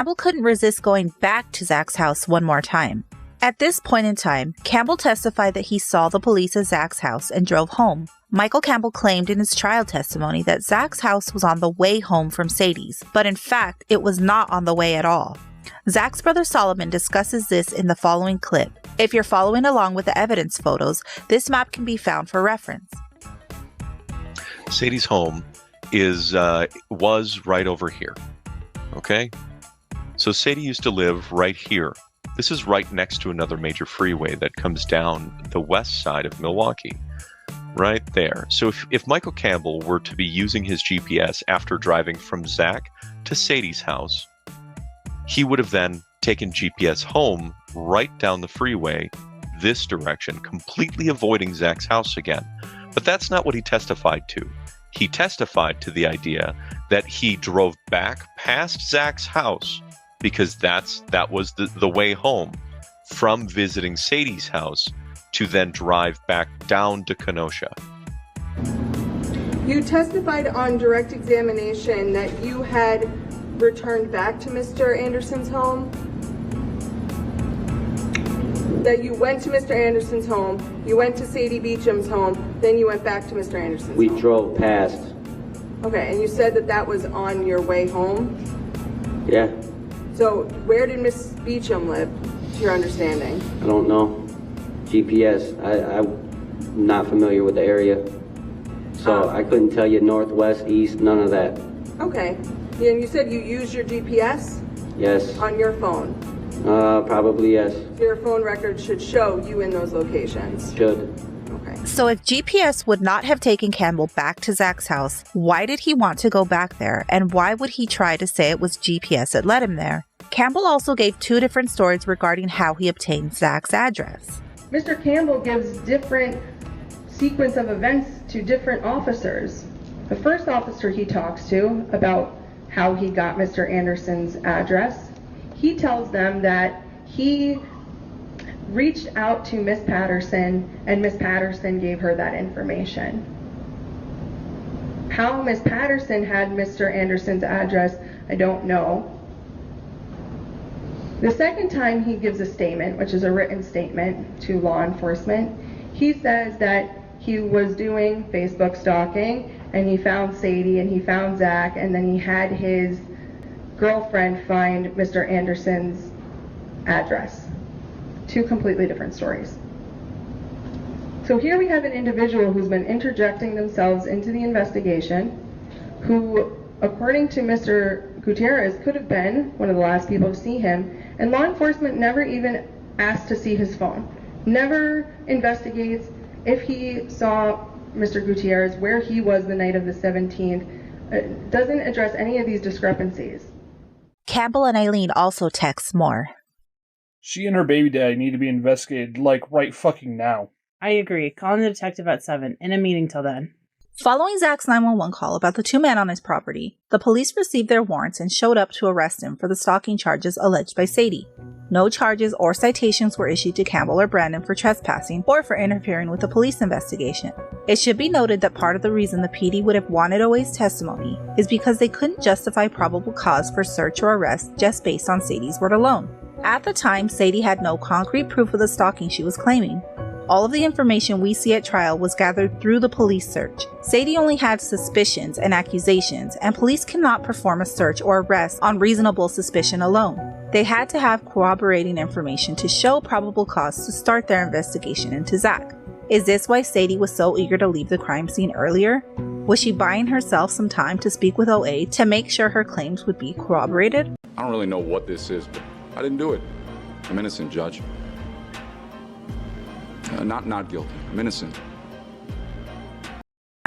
Campbell couldn't resist going back to Zach's house one more time. At this point in time, Campbell testified that he saw the police at Zach's house and drove home. Michael Campbell claimed in his trial testimony that Zach's house was on the way home from Sadie's, but in fact, it was not on the way at all. Zach's brother Solomon discusses this in the following clip. If you're following along with the evidence photos, this map can be found for reference. Sadie's home was right over here. Okay? So Sadie used to live right here. This is right next to another major freeway that comes down the west side of Milwaukee. Right there. So if Michael Campbell were to be using his GPS after driving from Zach to Sadie's house, he would have then taken GPS home right down the freeway this direction, completely avoiding Zach's house again. But that's not what he testified to. He testified to the idea that he drove back past Zach's house because that was the way home from visiting Sadie's house to then drive back down to Kenosha. You testified on direct examination that you had returned back to Mr. Anderson's home? That you went to Mr. Anderson's home, you went to Sadie Beecham's home, then you went back to Mr. Anderson's home? We drove past. Okay, and you said that was on your way home? Yeah. So where did Miss Beecham live, to your understanding? I don't know. GPS, I'm not familiar with the area. So I couldn't tell you northwest, east, none of that. Okay. Yeah, and you said you used your GPS? Yes. On your phone? Probably yes. So your phone record should show you in those locations? Should. Okay. So if GPS would not have taken Campbell back to Zach's house, why did he want to go back there? And why would he try to say it was GPS that led him there? Campbell also gave two different stories regarding how he obtained Zach's address. Mr. Campbell gives different sequence of events to different officers. The first officer he talks to about how he got Mr. Anderson's address, he tells them that he reached out to Miss Patterson and Miss Patterson gave her that information. How Miss Patterson had Mr. Anderson's address, I don't know. The second time he gives a statement, which is a written statement to law enforcement, he says that he was doing Facebook stalking and he found Sadie and he found Zach and then he had his girlfriend find Mr. Anderson's address. Two completely different stories. So here we have an individual who's been interjecting themselves into the investigation, who, according to Mr. Gutierrez, could have been one of the last people to see him, and law enforcement never even asked to see his phone. Never investigates if he saw Mr. Gutierrez, where he was the night of the 17th, doesn't address any of these discrepancies. Campbell and Eileen also text more. She and her baby daddy need to be investigated, like, right fucking now. I agree. Calling the detective at 7. In a meeting till then. Following Zach's 911 call about the two men on his property, the police received their warrants and showed up to arrest him for the stalking charges alleged by Sadie. No charges or citations were issued to Campbell or Brandon for trespassing or for interfering with the police investigation. It should be noted that part of the reason the PD would have wanted OA's testimony is because they couldn't justify probable cause for search or arrest just based on Sadie's word alone. At the time, Sadie had no concrete proof of the stalking she was claiming. All of the information we see at trial was gathered through the police search. Sadie only had suspicions and accusations, and police cannot perform a search or arrest on reasonable suspicion alone. They had to have corroborating information to show probable cause to start their investigation into Zach. Is this why Sadie was so eager to leave the crime scene earlier? Was she buying herself some time to speak with OA to make sure her claims would be corroborated? I don't really know what this is, but I didn't do it. I'm innocent, Judge. Not guilty. I'm innocent.